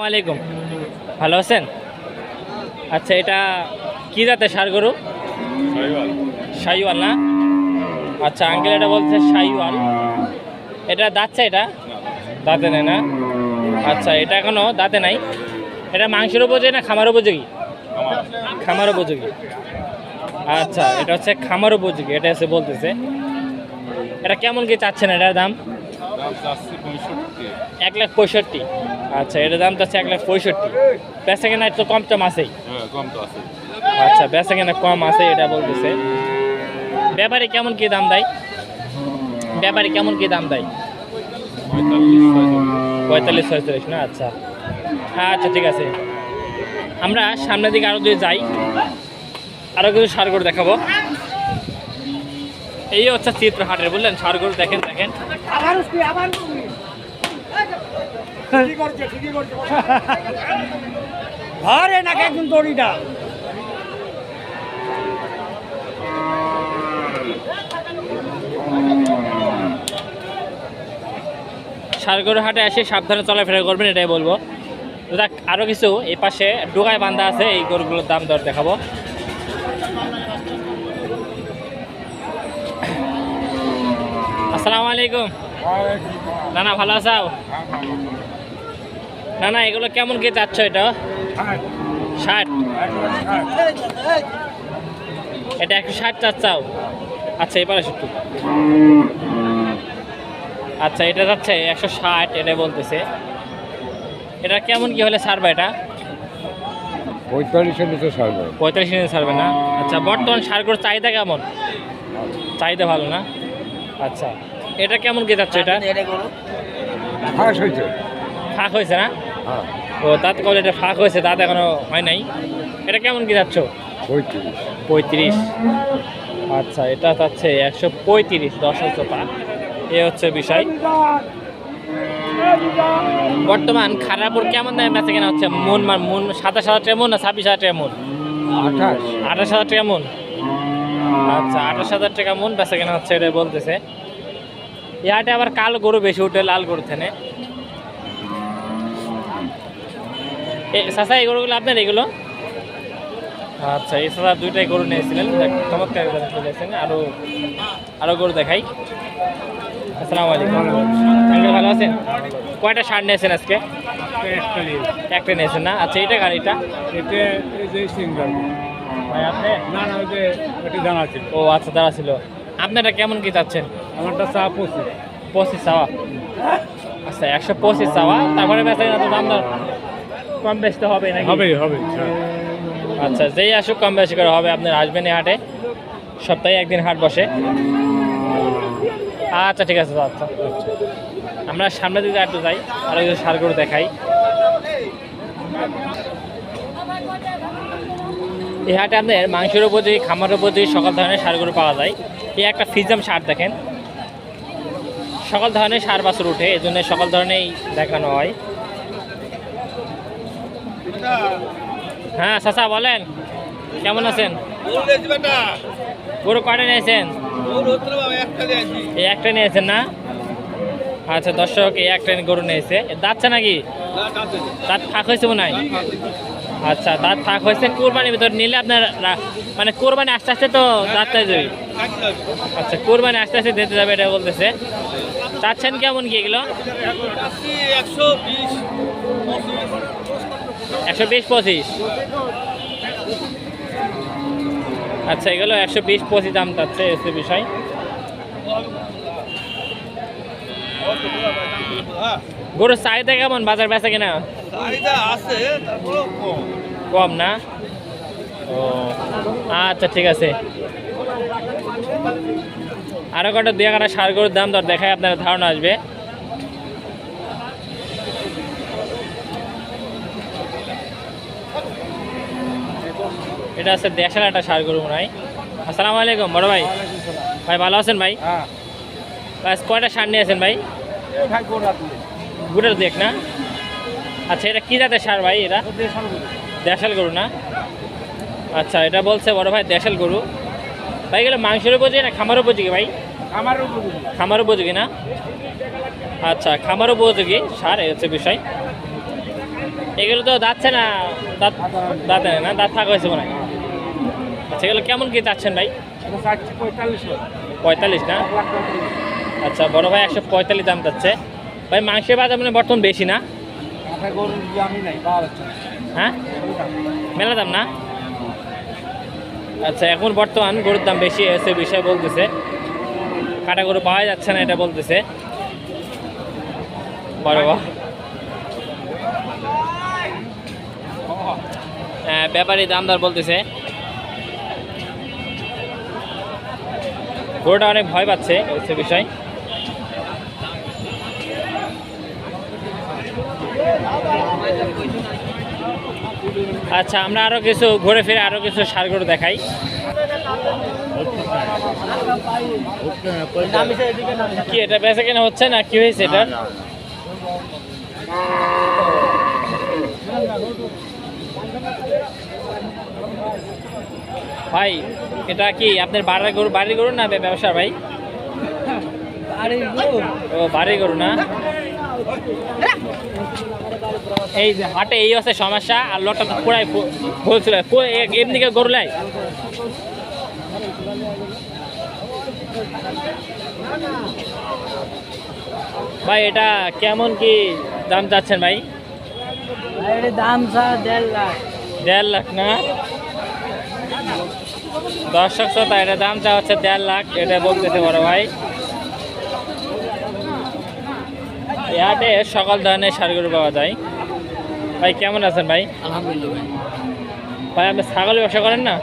আলাইকুম, ভালো আছেন? আচ্ছা, এটা কি জাতের ষাঁড় গরু? শাহিওয়াল না? আচ্ছা আঙ্কেল এটা বলছে শাহিওয়াল। এটা দাঁতছে? এটা দাঁতে নেই না? আচ্ছা, এটা এখনো দাঁতে নাই। এটা মাংসের উপযোগী না খামার উপযোগী? খামার উপযোগী। আচ্ছা, এটা হচ্ছে খামার উপযোগী, এটা এসে বলতেছে। এটা কেমন কি চাচ্ছেন এটার দাম? 1,65,000। আচ্ছা, এটার দাম চাচ্ছে 1,65,000। বেচা কেনা একটু কম টম আছেই? আচ্ছা, বেচা কেনা কম আছে এটা বলতেছে। ব্যাপারে কেমন কি দাম দেয়? ব্যাপারে কেমন কি দাম দেয়? 45-46 না? আচ্ছা আচ্ছা, ঠিক আছে। আমরা সামনের দিকে আরও যদি যাই, আরও কিছু ষাঁড় গরু দেখাবো। এই হচ্ছে চিত্র হাটের, বুঝলেন? ষাঁড় গরু দেখেন দেখেন। ঘরে নাকি একদম দড়িটা ষাঁড় গরু হাটে এসে সাবধানে চলাফেরা করবেন, এটাই বলবো। দেখ, আরও কিছু এই পাশে ডোগায় বান্ধা আছে, এই গরুগুলোর দাম দর দেখাবো। আসসালামু আলাইকুম। নানা ভালো আছো? না এগুলো কেমন কি চাচ্ছ? এটা 60। এটা 160 চাচ্ছাও? আচ্ছা, এবার আসো একটু। আচ্ছা, এটা যাচ্ছে 160, এটাই বলতেছে। এটা কেমন কি হলে ছাড়বে? এটা 45-এর নিচে ছাড়বে। 45 নিচে ছাড়বে না? আচ্ছা, বর্তমান ষাঁড় গরুর চাহিদা কেমন? চাহিদা ভালো না? আচ্ছা, এটা কেমন কি যাচ্ছে? এটা ফাঁস হয়েছে। ফাঁক হয়েছে না? হ্যাঁ, ও, দাঁত কবে? এটা ফাঁক হয়েছে, দাঁত এখনো হয় নাই। এটা কেমন কি যাচ্ছ? 35। আচ্ছা, এটা যাচ্ছে 135। 10 পা। এ হচ্ছে বিষয়। বর্তমান খারাপুর কেমন দামে বেচা কেনা হচ্ছে? মন 27,000 টাকা মন না 26,000 টাকা মন? 28,000 টাকা মন। আচ্ছা, 28,000 টাকা মন বেচা কেনা হচ্ছে, এটা বলতেছে। এই হাটে আবার কালো গরু বেশি উঠে, লাল গরু থেনে। চাচা, এই গরুগুলো আপনার? এগুলো আচ্ছা, এই চাচা দুইটাই গরু নিয়েছিলেন, চমৎকার চলেছেন। আরও গরু দেখাই। আসসালামু আলাইকুম আঙ্কেল, ভালো আছেন? কয়টা ষাঁড় নিয়েছেন আজকে? একটা নিয়েছেন না? আচ্ছা, এটা গাড়িটা ভাই আপনি? ও আচ্ছা, দাঁড়া ছিল। আপনারা কেমন কি চাচ্ছেন? আমারটা চা 25 চাওয়া। আচ্ছা, 125 চাওয়া। তারপরে বেচা কিনা তো দাম দর কম বেচতে হবে নাকি? হবে। আচ্ছা, যেই আসুক কম বেশি করে হবে। আপনার আসবেন এই হাটে, সপ্তাহে একদিন হাট বসে। আচ্ছা, ঠিক আছে। আচ্ছা, আমরা সামনের দিকে একটু যাই, আরও কিছু ষাঁড় গরু দেখাই। এই হাটে আপনার মাংসের উপযোগী, খামার উপযোগী সকল ধরনের ষাঁড় গরু পাওয়া যায়। এই একটা ফ্রিজাম ষাঁড় দেখেন, সকল ধরনের ষাঁড় বাছুর উঠে, এই জন্য সকল ধরনেরই দেখানো হয়। হ্যাঁ চাচা, বলেন কেমন আছেন? গরু কয়টা নিয়েছেন? এই একটা নিয়েছেন না? আচ্ছা দর্শক, এই একটা গরু নিয়েছে। দাঁতছে নাকি? দাঁত ফাঁক হয়েছে মনে হয়। আচ্ছা, দাঁত ফাঁক হয়েছে। কোরবানির ভিতর নিলে আপনার মানে কোরবানি আস্তে আস্তে তো দাঁতটাই যাবে। আচ্ছা, কোরবানি আস্তে আস্তে দিতে যাবে, এটা বলতেছে। চাচ্ছেন কেমন কি এগুলো? 120-25। আচ্ছা, এগুলো 120-25 দাম চাচ্ছে, এসে বিষয়। গরুর চাহিদা কেমন বাজার বেচা কিনা? কম না? ও আচ্ছা, ঠিক আছে। আরো কটা 2-1 ষাঁড় গরুর দাম দর দেখায়, আপনার ধারণা আসবে। এটা আছে দেশাল একটা ষাঁড় গরু মনে হয়। আসসালামু আলাইকুম বড় ভাই। ভাই ভালো আছেন ভাই? কয়টা ষাঁড় নিয়েছেন ভাই? গুড়ের দেখ না? আচ্ছা, এটা কি জাতের ষাঁড় ভাই? এটা দেশাল গরু না? আচ্ছা, এটা বলছে বড় ভাই দেশাল গরু। ভাই এগুলো মাংসের উপযোগী না খামার উপযোগী ভাই? খামার উপযোগী না? আচ্ছা, খামার উপযোগী ষাঁড়, এই হচ্ছে বিষয়। এগুলো তো যাচ্ছে না, দাঁত দাঁতে না, দাঁত থাকা হয়েছে মনে হয়। আচ্ছা এগুলো কেমন কি চাচ্ছেন ভাই? 45 না? আচ্ছা বড় ভাই 145 দাম যাচ্ছে। ভাই মাংসের বাজার মানে বর্তমান বেশি না? হ্যাঁ মেলা দাম না? আচ্ছা এখন বর্তমান গরুর দাম বেশি হয়েছে বিষয় বলতেছে, কাটা গরু পাওয়া যাচ্ছে না এটা বলতেছে বড় ভাই। ব্যাপারী দামদার বলতেছে গরুটা অনেক ভয় পাচ্ছে হচ্ছে বিষয়। আচ্ছা আমরা আরো কিছু ঘুরে ফিরে আরো কিছু ষাঁড় গরু দেখাই। কি এটা বেচা কেনা হচ্ছে না কি হয়েছে এটা? ভাই এটা কি আপনার বাড়ির গরু না ব্যবসা ভাই? ও বাড়ির গরু না? এই যে হাটে এই আছে সমস্যা, আর লোকটা তো পুরাই বলছিল এমনিকে গরু লাই। ভাই এটা কেমন কি দাম চাচ্ছেন ভাই? দাম 1.5 লাখ। 1.5 লাখ না? দর্শক শ্রোতা এটা দাম চা হচ্ছে 1.5 লাখ, এটা বলতেছে বড় ভাই। ইয়াতে সকল ধরনের ষাঁড় গরু পাওয়া যায়। ভাই কেমন আছেন ভাই? আলহামদুলিল্লাহ ভাই। ভাই আপনি ছাগলের ব্যবসা করেন না?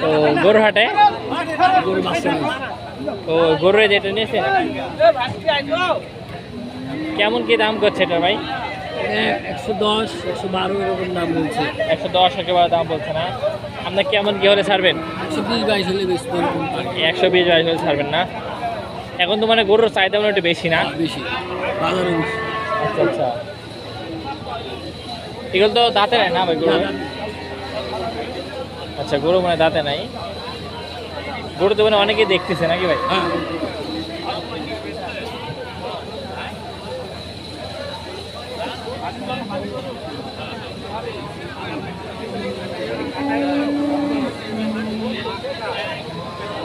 তো গরুর হাটে ও গরুর যেটা নিয়েছে কেমন কি দাম করছে এটা ভাই? 110, 112 এরকম দাম বলছে। 110 একেবারে দাম বলছে না? আপনার কেমন কি হলে ছাড়বেন? 120-22 হলে বেশি 120-22 হলে ছাড়বেন না? এখন তো মানে গরুর চাহিদা মানে একটু বেশি না? বেশি বাজারে বেশি। আচ্ছা আচ্ছা এগুলো তো দাঁতে নাই না ভাই গরু? আচ্ছা গরু মানে দাঁতে নাই, গরু তো মানে অনেকেই দেখতেছে নাকি ভাই? হ্যাঁ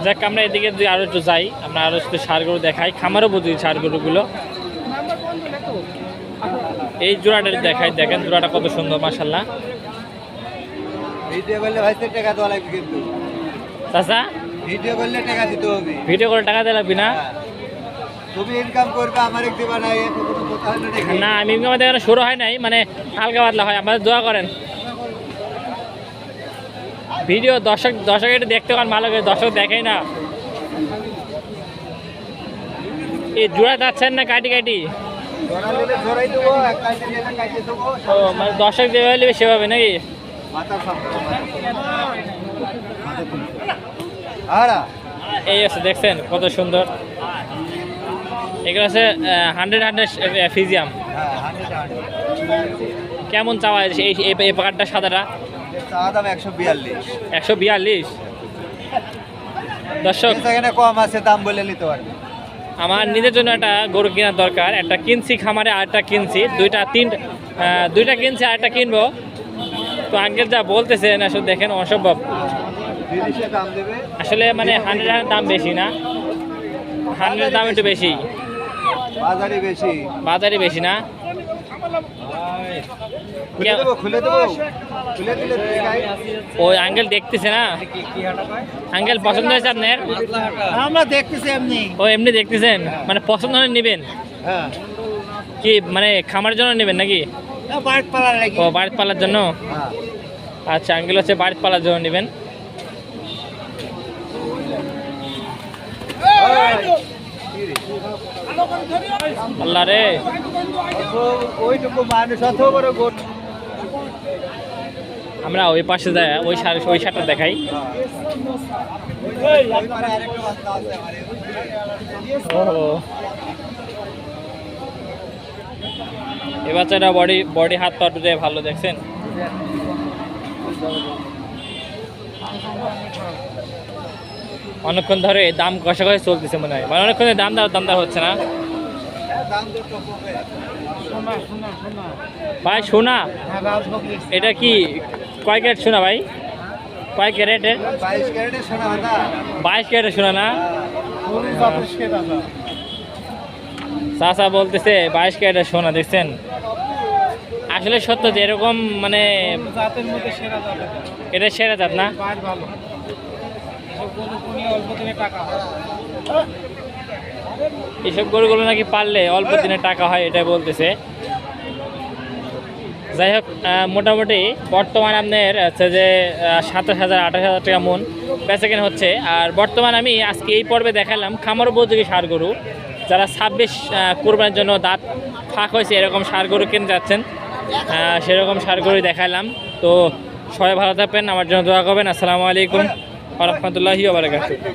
যাক আমরা এদিকে যদি আরো একটু যাই, আমরা আরো একটু ষাঁড় গরু দেখাই, খামারও বুঝি ষাঁড় গরুগুলো। এই জোড়াটা দেখাই, দেখেন জোড়াটা কত সুন্দর মাশাআল্লাহ। ভিডিও করলে ভাই টাকা দেওয়া লাগবে কিন্তু। চাচা ভিডিও করলে টাকা দিতে হবে। ভিডিও করে টাকা দিয়ে লাগবে না? তুমি ইনকাম করবে আমার এক দিবা না, এত কোনো কথা হয় না দেখি। না আমি ইনকাম আমাদের এখানে শুরু হয় নাই, মানে হালকা পাতলা হয়, আমাদের দোয়া করেন। ভিডিও দর্শক একটু দেখতে পান ভালো করে, দর্শক দেখেই না। এই জোড়া যাচ্ছেন না কাটি কাটি? জোড়া নিলে জোড়াই দেবো, এক কাইটে নিলে কাইটে দেবো। ও মানে দর্শক যেভাবে নেবে সেভাবে নাকি? মাথা সামনে। আরা এই আছে দেখছেন কত সুন্দর। এগুলো আছে 100 ফিজিয়াম। হ্যাঁ 100 কেমন চাওয়া এই পাকারটা সাদাটা? চা দাম 142। 142। দর্শক এখানে কম আছে, দাম বলে নিতে পারবে। আমার নিজের জন্য একটা গরু কেনার দরকার, একটা কিনছি খামারে, আরেকটা কিনছি, দুইটা কিনছি আরেকটা কিনবো। তো আঙ্কেল যা বলতেছেন আসলে দেখেন অসম্ভব, জিনিসের দাম দেবে। আসলে মানে 100 দাম বেশি না? 100 দাম একটু বেশি, বাজারে বেশি। বাজারে বেশি না? খুলে দেবো, খুলে দেবো, খুলে দিলে দেখাই। ওই আঙ্কেল দেখতেছে না? আঙ্কেল পছন্দ হয়েছে আপনার? আমরা দেখতেছি এমনি। ও এমনি দেখতেছেন, মানে পছন্দ হলে নেবেন হ্যাঁ কি, মানে খামার জন্য নেবেন নাকি? বাড়ির পালার লাগি। ও বাড়ির পালার জন্য? হ্যাঁ আচ্ছা আঙ্কেল হচ্ছে বাড়ির পালার জন্য নেবেন। আল্লাহ রে, ওইটুকু মানুষ অত বড় গোট। আমরা ওই পাশে যাই, ওই শার্টটা দেখাই। ও এই বাচ্চাটা বডি হাত পা দুটোই ভালো, দেখছেন? অনেকক্ষণ ধরে দাম কষাকষি চলতেছে মনে হয়, মানে অনেকক্ষণ দাম দর হচ্ছে না? ভাই সোনা এটা কি কয় ক্যারেট সোনা ভাই? কয় ক্যারেটের? 22 ক্যারেটের সোনা দাদা। 22 ক্যারেটের সোনা না? চাচা বলতেছে 22 ক্যারেটের সোনা, দেখছেন? আসলে সত্য যে এরকম মানে জাতের মধ্যে সেরা জাত এটা সেরা জাত না? পাঁচ ভালো এসব গরু কিনলে অল্প দিনে টাকা হয়। এসব গরুগুলো নাকি পারলে অল্প দিনে টাকা হয়, এটা বলতেছে। যাই হোক, মোটামুটি বর্তমান আপনার হচ্ছে যে 27,000 28,000 টাকা মন বেচাকেনা হচ্ছে। আর বর্তমান আমি আজকে এই পর্বে দেখালাম খামার উপযোগী ষাঁড় গরু। যারা 26 কোরবানির জন্য দাঁত ফাঁক হয়েছে এরকম ষাঁড় গরু কিনতে যাচ্ছেন, সেরকম ষাঁড় গরু দেখালাম। তো সবাই ভালো থাকবেন, আমার জন্য দোয়া করবেন। আসসালামু আলাইকুম ওয়া রাহমাতুল্লাহি ওয়া বারাকাতুহু।